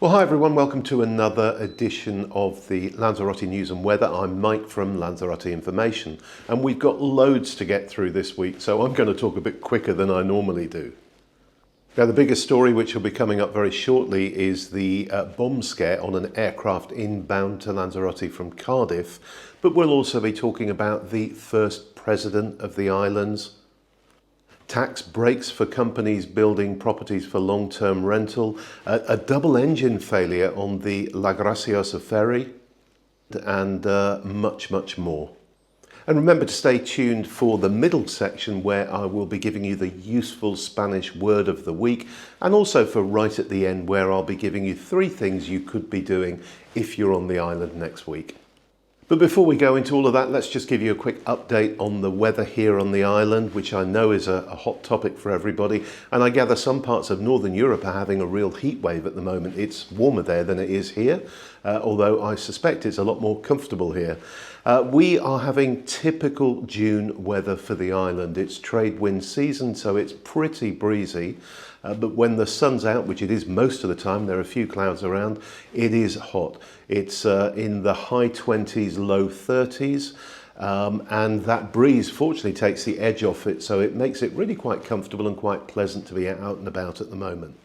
Well, hi everyone, welcome to another edition of the Lanzarote News and Weather. I'm Mike from Lanzarote Information, and we've got loads to get through this week, so I'm going to talk a bit quicker than I normally do. Now, the biggest story, which will be coming up very shortly, is the bomb scare on an aircraft inbound to Lanzarote from Cardiff, but we'll also be talking about the first president of the islands, tax breaks for companies building properties for long-term rental, a double engine failure on the La Graciosa ferry, and much more. And remember to stay tuned for the middle section where I will be giving you the useful Spanish word of the week, and also for right at the end where I'll be giving you 3 things you could be doing if you're on the island next week. But before we go into all of that, let's just give you a quick update on the weather here on the island, which I know is a hot topic for everybody. And I gather some parts of Northern Europe are having a real heat wave at the moment. It's warmer there than it is here, although I suspect it's a lot more comfortable here. We are having typical June weather for the island. It's trade wind season, so it's pretty breezy. But when the sun's out, which it is most of the time, there are a few clouds around, it is hot. It's in the high 20s, low 30s. And that breeze fortunately takes the edge off it, so it makes it really quite comfortable and quite pleasant to be out and about at the moment.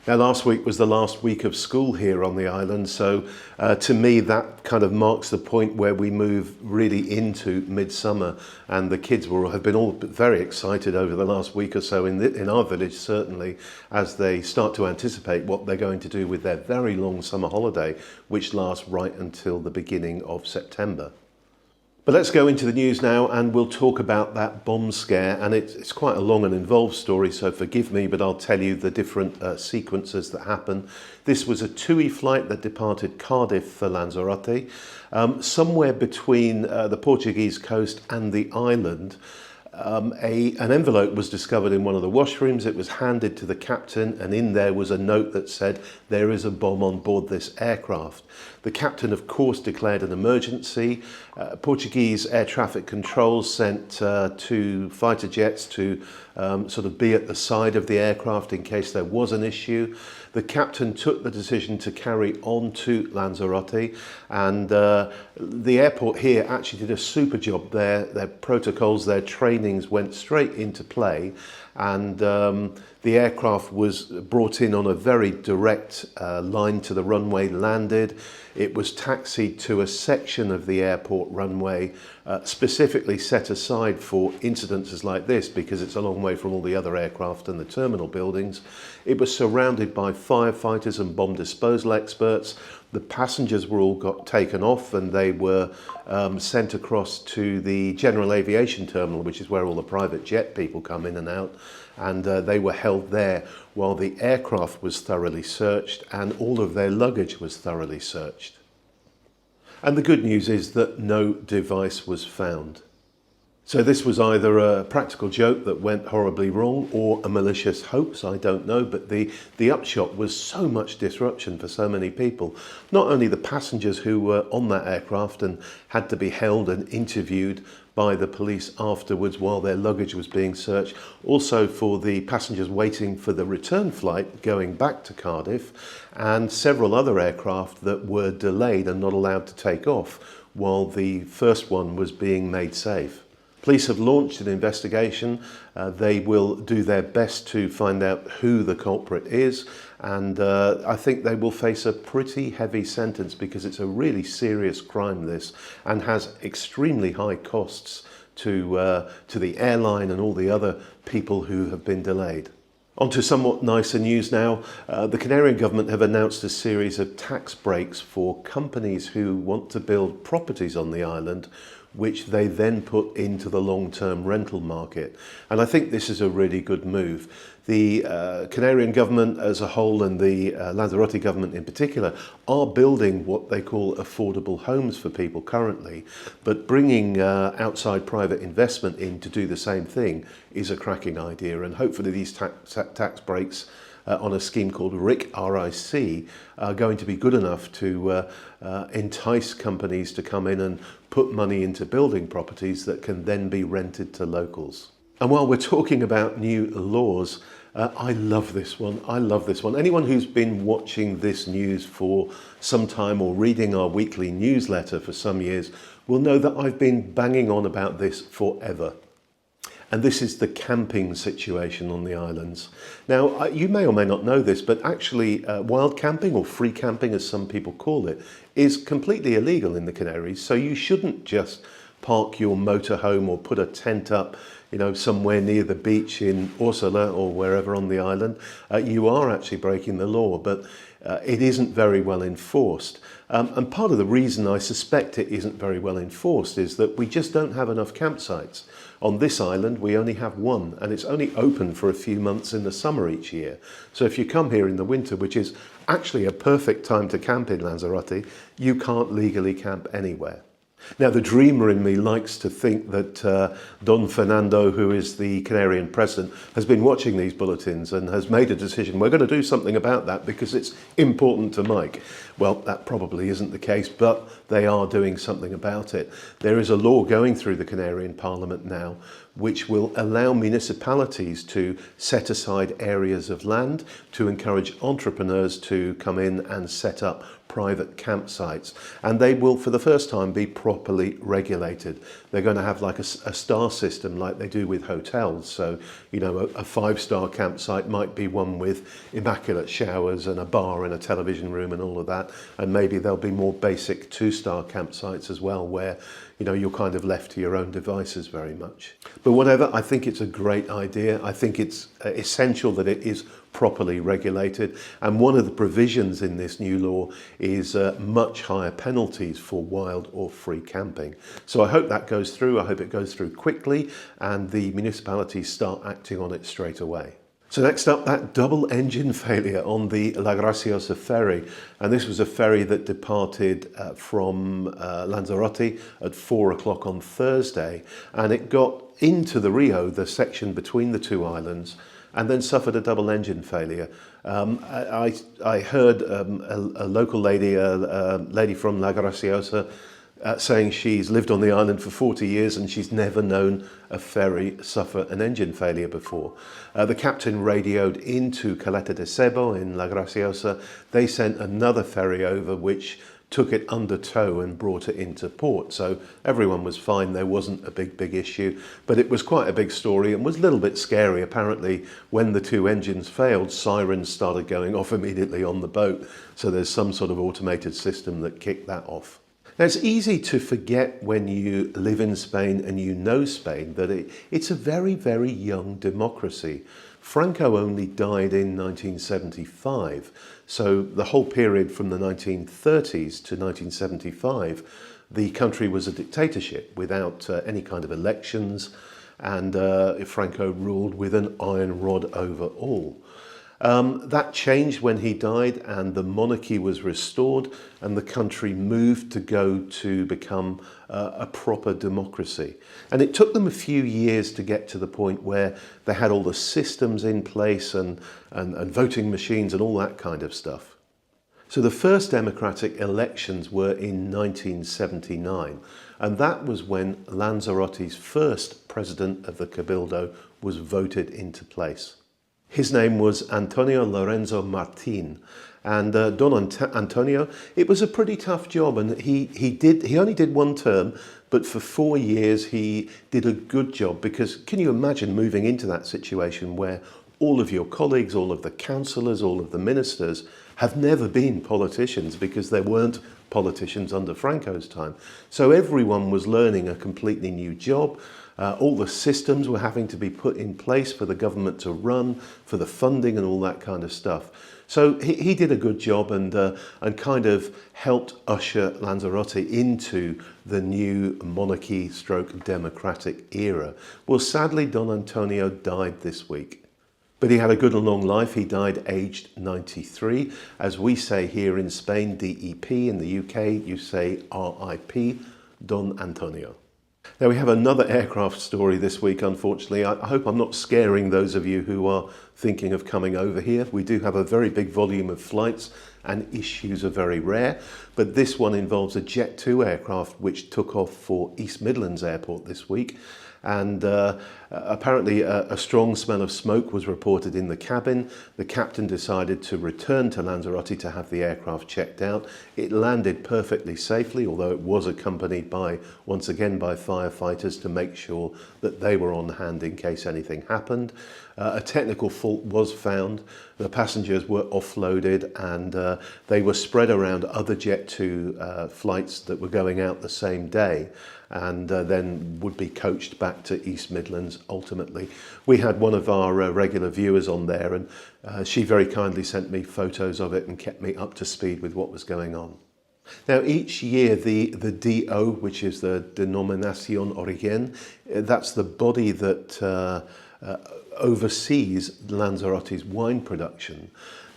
Now, last week was the last week of school here on the island, so to me that kind of marks the point where we move really into midsummer, and the kids have been all very excited over the last week or so in our village, certainly, as they start to anticipate what they're going to do with their very long summer holiday, which lasts right until the beginning of September. But let's go into the news now, and we'll talk about that bomb scare. And it's quite a long and involved story, so forgive me, but I'll tell you the different sequences that happen. This was a TUI flight that departed Cardiff for Lanzarote. Somewhere between the Portuguese coast and the island, an envelope was discovered in one of the washrooms. It was handed to the captain, and in there was a note that said, "There is a bomb on board this aircraft." The captain, of course, declared an emergency. Portuguese air traffic control sent 2 fighter jets to sort of be at the side of the aircraft in case there was an issue. The captain took the decision to carry on to Lanzarote, and the airport here actually did a super job. Their protocols, their trainings went straight into play, and the aircraft was brought in on a very direct line to the runway, landed. It was taxied to a section of the airport runway specifically set aside for incidences like this, because it's a long way from all the other aircraft and the terminal buildings. It was surrounded by firefighters and bomb disposal experts. The passengers were all taken off, and they were sent across to the general aviation terminal, which is where all the private jet people come in and out. And they were held there while the aircraft was thoroughly searched and all of their luggage was thoroughly searched. And the good news is that no device was found. So this was either a practical joke that went horribly wrong or a malicious hoax, I don't know, but the upshot was so much disruption for so many people. Not only the passengers who were on that aircraft and had to be held and interviewed by the police afterwards while their luggage was being searched, also for the passengers waiting for the return flight going back to Cardiff, and several other aircraft that were delayed and not allowed to take off while the first one was being made safe. Police have launched an investigation. They will do their best to find out who the culprit is, and I think they will face a pretty heavy sentence, because it's a really serious crime, this, and has extremely high costs to the airline and all the other people who have been delayed. On to somewhat nicer news now. The Canarian government have announced a series of tax breaks for companies who want to build properties on the island, which they then put into the long-term rental market. And I think this is a really good move. The Canarian government as a whole, and the Lanzarote government in particular, are building what they call affordable homes for people currently, but bringing outside private investment in to do the same thing is a cracking idea, and hopefully these tax breaks on a scheme called RIC, R-I-C, are going to be good enough to entice companies to come in and put money into building properties that can then be rented to locals. And while we're talking about new laws, I love this one. I love this one. Anyone who's been watching this news for some time or reading our weekly newsletter for some years will know that I've been banging on about this forever. And this is the camping situation on the islands. Now, you may or may not know this, but actually wild camping, or free camping as some people call it, is completely illegal in the Canaries. So you shouldn't just park your motorhome or put a tent up, somewhere near the beach in Orsala or wherever on the island. You are actually breaking the law, but it isn't very well enforced. And part of the reason I suspect it isn't very well enforced is that we just don't have enough campsites. On this island, we only have one, and it's only open for a few months in the summer each year. So if you come here in the winter, which is actually a perfect time to camp in Lanzarote, you can't legally camp anywhere. Now, the dreamer in me likes to think that Don Fernando, who is the Canarian president, has been watching these bulletins and has made a decision. We're going to do something about that because it's important to Mike. Well, that probably isn't the case, but they are doing something about it. There is a law going through the Canarian Parliament now which will allow municipalities to set aside areas of land to encourage entrepreneurs to come in and set up private campsites, and they will for the first time be properly regulated. They're going to have like a star system like they do with hotels. So a 5-star campsite might be one with immaculate showers and a bar and a television room and all of that, and maybe there'll be more basic 2-star campsites as well, where you're kind of left to your own devices very much. But whatever, I think it's a great idea. I think it's essential that it is properly regulated. And one of the provisions in this new law is much higher penalties for wild or free camping. So I hope that goes through. I hope it goes through quickly and the municipalities start acting on it straight away. So next up, that double engine failure on the La Graciosa ferry. And this was a ferry that departed from Lanzarote at 4 o'clock on Thursday. And it got into the Rio, the section between the two islands, and then suffered a double engine failure. I heard a local lady, a lady from La Graciosa, saying she's lived on the island for 40 years and she's never known a ferry suffer an engine failure before. The captain radioed into Caleta de Cebo in La Graciosa. They sent another ferry over which took it under tow and brought it into port. So everyone was fine. There wasn't a big issue, but it was quite a big story and was a little bit scary. Apparently, when the two engines failed, sirens started going off immediately on the boat. So there's some sort of automated system that kicked that off. Now, it's easy to forget when you live in Spain and you know Spain that it's a very, very young democracy. Franco only died in 1975, so the whole period from the 1930s to 1975, the country was a dictatorship without any kind of elections, and Franco ruled with an iron rod over all. That changed when he died and the monarchy was restored and the country moved to go to become a proper democracy. And it took them a few years to get to the point where they had all the systems in place and voting machines and all that kind of stuff. So the first democratic elections were in 1979, and that was when Lanzarote's first president of the Cabildo was voted into place. His name was Antonio Lorenzo Martin, and Don Antonio, it was a pretty tough job, and he only did one term, but for 4 years he did a good job, because can you imagine moving into that situation where all of your colleagues, all of the councillors, all of the ministers have never been politicians because there weren't politicians under Franco's time. So everyone was learning a completely new job. All the systems were having to be put in place for the government to run, for the funding and all that kind of stuff. So he did a good job and kind of helped usher Lanzarote into the new monarchy stroke democratic era. Well, sadly, Don Antonio died this week. But he had a good and long life. He died aged 93. As we say here in Spain, DEP. In the UK, you say RIP, Don Antonio. Now we have another aircraft story this week, unfortunately. I hope I'm not scaring those of you who are thinking of coming over here. We do have a very big volume of flights and issues are very rare, but this one involves a Jet 2 aircraft which took off for East Midlands Airport this week. And apparently a strong smell of smoke was reported in the cabin. The captain decided to return to Lanzarote to have the aircraft checked out. It landed perfectly safely, although it was accompanied by, once again, by firefighters to make sure that they were on hand in case anything happened. A technical fault was found. The passengers were offloaded and they were spread around other Jet 2 flights that were going out the same day, and then would be coached back to East Midlands ultimately. We had one of our regular viewers on there, and she very kindly sent me photos of it and kept me up to speed with what was going on. Now each year the DO, which is the Denominación Origen, that's the body that oversees Lanzarote's wine production,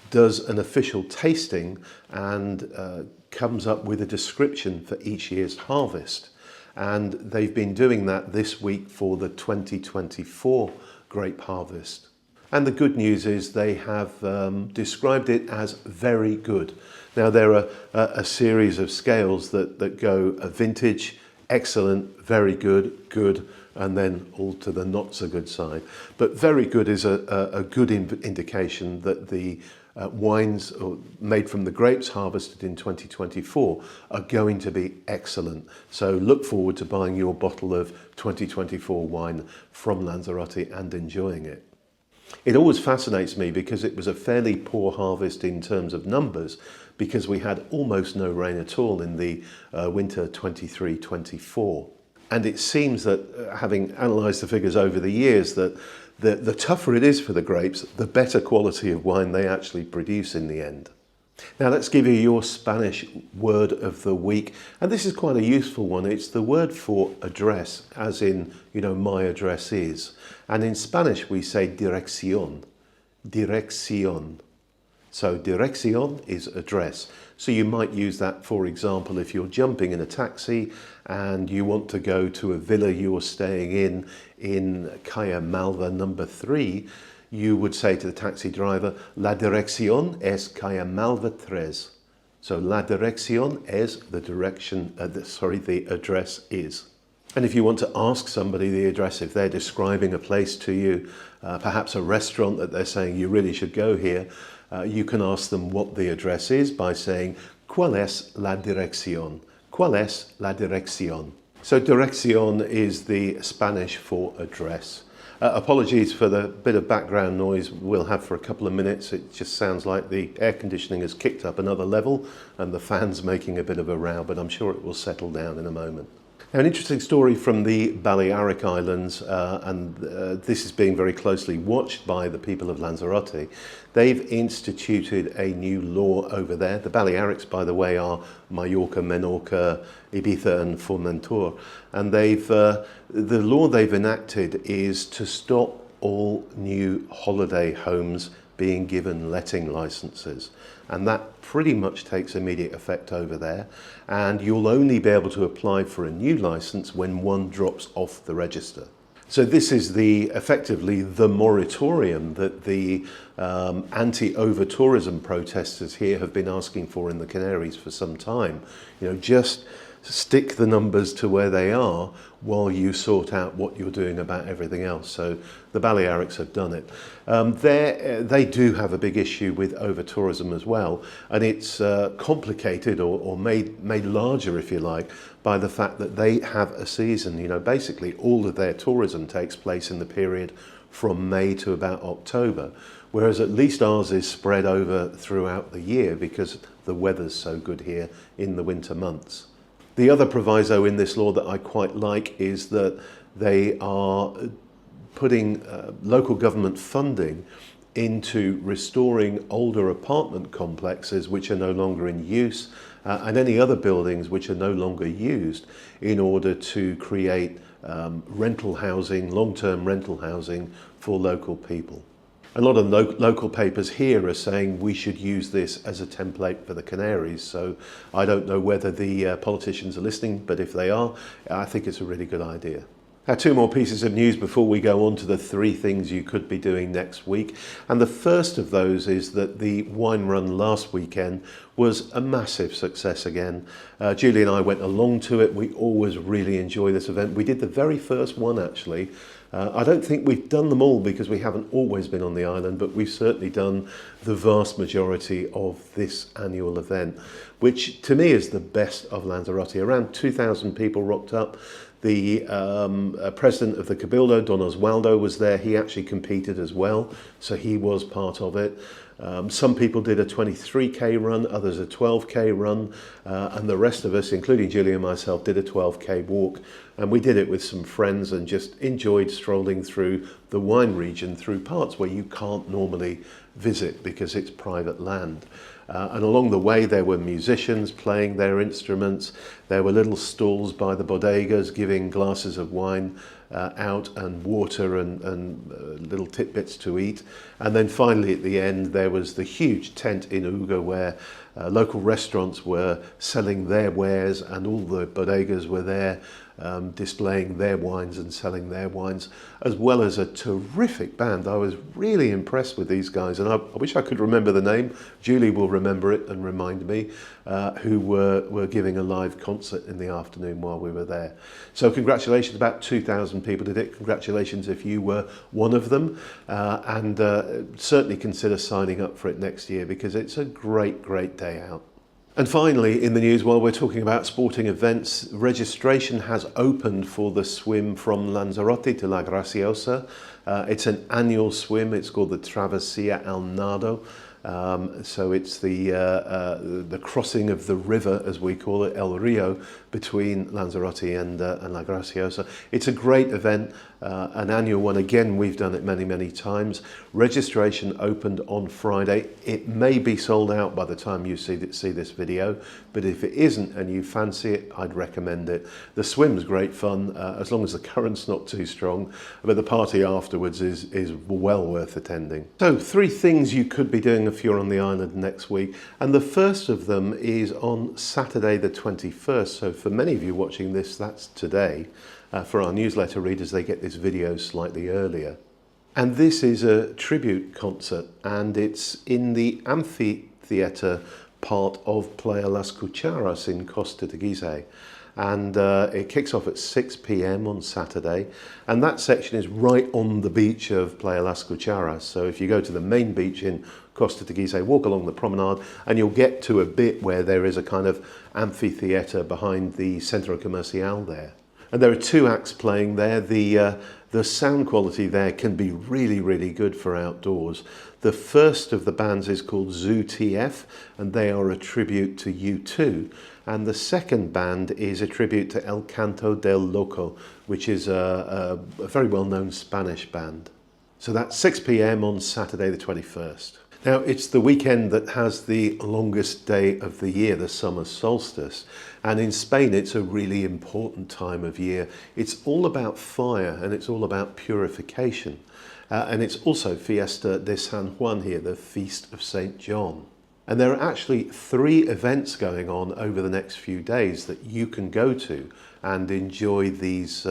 does an official tasting and comes up with a description for each year's harvest. And they've been doing that this week for the 2024 grape harvest. And the good news is they have described it as very good. Now there are a series of scales that go a vintage, excellent, very good, good, and then all to the not so good side. But very good is a good indication that the wines made from the grapes harvested in 2024 are going to be excellent. So look forward to buying your bottle of 2024 wine from Lanzarote and enjoying it. It always fascinates me because it was a fairly poor harvest in terms of numbers, because we had almost no rain at all in the winter 23-24. And it seems that, having analysed the figures over the years, that the tougher it is for the grapes, the better quality of wine they actually produce in the end. Now let's give you your Spanish word of the week. And this is quite a useful one. It's the word for address, as in, my address is. And in Spanish we say dirección, dirección. So dirección is address. So you might use that, for example, if you're jumping in a taxi and you want to go to a villa you're staying in Calle Malva number 3, you would say to the taxi driver, la dirección es Calle Malva 3. So la dirección es the direction, the address is. And if you want to ask somebody the address, if they're describing a place to you, perhaps a restaurant that they're saying you really should go here, you can ask them what the address is by saying, ¿Cuál es la dirección? ¿Cuál es la dirección? So dirección is the Spanish for address. Apologies for the bit of background noise we'll have for a couple of minutes. It just sounds like the air conditioning has kicked up another level and the fan's making a bit of a row, but I'm sure it will settle down in a moment. Now, an interesting story from the Balearic Islands, and this is being very closely watched by the people of Lanzarote. They've instituted a new law over there. The Balearics, by the way, are Mallorca, Menorca, Ibiza and Formentor. And the law they've enacted is to stop all new holiday homes being given letting licenses. And that pretty much takes immediate effect over there. And you'll only be able to apply for a new license when one drops off the register. So this is effectively the moratorium that the anti-over-tourism protesters here have been asking for in the Canaries for some time. Just stick the numbers to where they are while you sort out what you're doing about everything else. So the Balearics have done it. They do have a big issue with over-tourism as well, and it's complicated or made larger, if you like, by the fact that they have a season. Basically all of their tourism takes place in the period from May to about October, whereas at least ours is spread over throughout the year because the weather's so good here in the winter months. The other proviso in this law that I quite like is that they are putting local government funding into restoring older apartment complexes which are no longer in use and any other buildings which are no longer used, in order to create rental housing, long-term rental housing for local people. A lot of local papers here are saying we should use this as a template for the Canaries, so I don't know whether the politicians are listening, but if they are, I think it's a really good idea. Now, two more pieces of news before we go on to the three things you could be doing next week. And the first of those is that the wine run last weekend was a massive success again. Julie and I went along to it. We always really enjoy this event. We did the very first one actually. I don't think we've done them all because we haven't always been on the island, but we've certainly done the vast majority of this annual event, which to me is the best of Lanzarote. Around 2,000 people rocked up. The president of the Cabildo, Don Oswaldo, was there. He actually competed as well, so he was part of it. Some people did a 23k run, others a 12k run, and the rest of us, including Julie and myself, did a 12k walk. And we did it with some friends and just enjoyed strolling through the wine region, through parts where you can't normally visit because it's private land. And along the way there were musicians playing their instruments, there were little stalls by the bodegas giving glasses of wine out and water and little tidbits to eat. And then finally at the end there was the huge tent in Uga where local restaurants were selling their wares and all the bodegas were there displaying their wines and selling their wines, as well as a terrific band. I was really impressed with these guys, and I wish I could remember the name. Julie will remember it and remind me, who were giving a live concert in the afternoon while we were there. So congratulations, about 2,000 people did it. Congratulations if you were one of them, and certainly consider signing up for it next year because it's a great, great day out. And finally, in the news, while we're talking about sporting events, registration has opened for the swim from Lanzarote to La Graciosa. It's an annual swim. It's called the Travesía al Nado. So it's the crossing of the river, as we call it, El Rio, between Lanzarote and La Graciosa. It's a great event, an annual one. Again, we've done it many, many times. Registration opened on Friday. It may be sold out by the time you see this video, but if it isn't and you fancy it, I'd recommend it. The swim's great fun, as long as the current's not too strong, but the party afterwards is well worth attending. So, three things you could be doing if you're on the island next week, and the first of them is on Saturday the 21st. So for many of you watching this, that's today. For our newsletter readers, they get this video slightly earlier. And this is a tribute concert, and it's in the amphitheatre part of Playa Las Cucharas in Costa Teguise. And it kicks off at 6 p.m. on Saturday, and that section is right on the beach of Playa Las Cucharas. So if you go to the main beach in Costa Teguise, walk along the promenade, and you'll get to a bit where there is a kind of amphitheatre behind the Centro Comercial there. And there are two acts playing there. The sound quality there can be really, really good for outdoors. The first of the bands is called Zoo TF, and they are a tribute to U2. And the second band is a tribute to El Canto del Loco, which is a very well-known Spanish band. So that's 6 p.m. on Saturday the 21st. Now, it's the weekend that has the longest day of the year, the summer solstice. And in Spain, it's a really important time of year. It's all about fire and it's all about purification. And it's also Fiesta de San Juan here, the Feast of St. John. And there are actually 3 events going on over the next few days that you can go to and enjoy this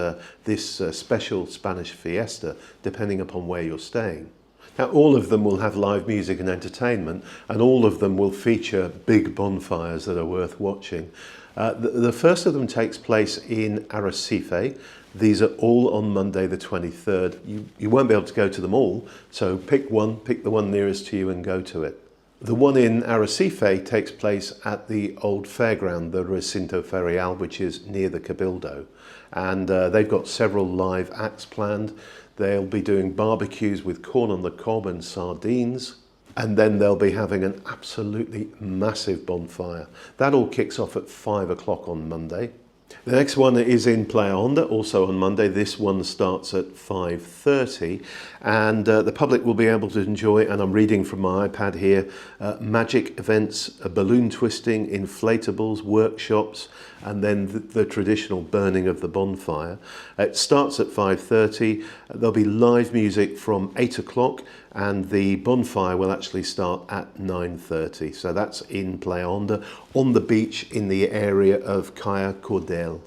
special Spanish fiesta, depending upon where you're staying. Now, all of them will have live music and entertainment, and all of them will feature big bonfires that are worth watching. The first of them takes place in Arrecife. These are all on Monday the 23rd. You won't be able to go to them all, so pick the one nearest to you and go to it. The one in Arrecife takes place at the old fairground, the Recinto Ferial, which is near the Cabildo. And they've got several live acts planned. They'll be doing barbecues with corn on the cob and sardines. And then they'll be having an absolutely massive bonfire. That all kicks off at 5 o'clock on Monday. The next one is in Playa Honda, also on Monday. This one starts at 5:30, and the public will be able to enjoy, and I'm reading from my iPad here, magic events, balloon twisting, inflatables, workshops, and then the traditional burning of the bonfire. It starts at 5:30. There'll be live music from 8 o'clock, and the bonfire will actually start at 9:30. So that's in Playa Honda, on the beach in the area of Caia Cordel.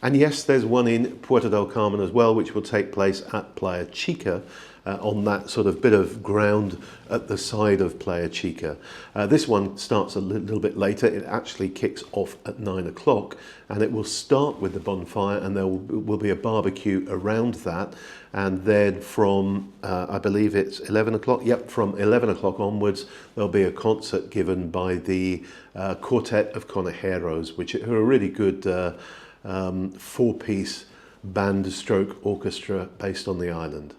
And yes, there's one in Puerto del Carmen as well, which will take place at Playa Chica, on that sort of bit of ground at the side of Playa Chica. This one starts a little bit later. It actually kicks off at 9 o'clock, and it will start with the bonfire, and there will be a barbecue around that. And then from, I believe it's 11 o'clock. Yep, from 11 o'clock onwards, there'll be a concert given by the Quartet of Conejeros, which are a really good four-piece band stroke orchestra based on the island.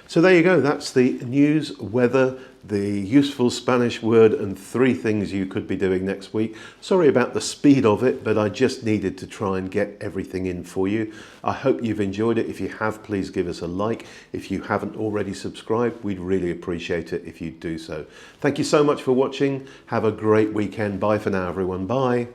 So there you go, that's the news, weather, the useful Spanish word, and 3 things you could be doing next week. Sorry about the speed of it, but I just needed to try and get everything in for you. I hope you've enjoyed it. If you have, please give us a like. If you haven't already subscribed, we'd really appreciate it if you'd do so. Thank you so much for watching. Have a great weekend. Bye for now, everyone. Bye.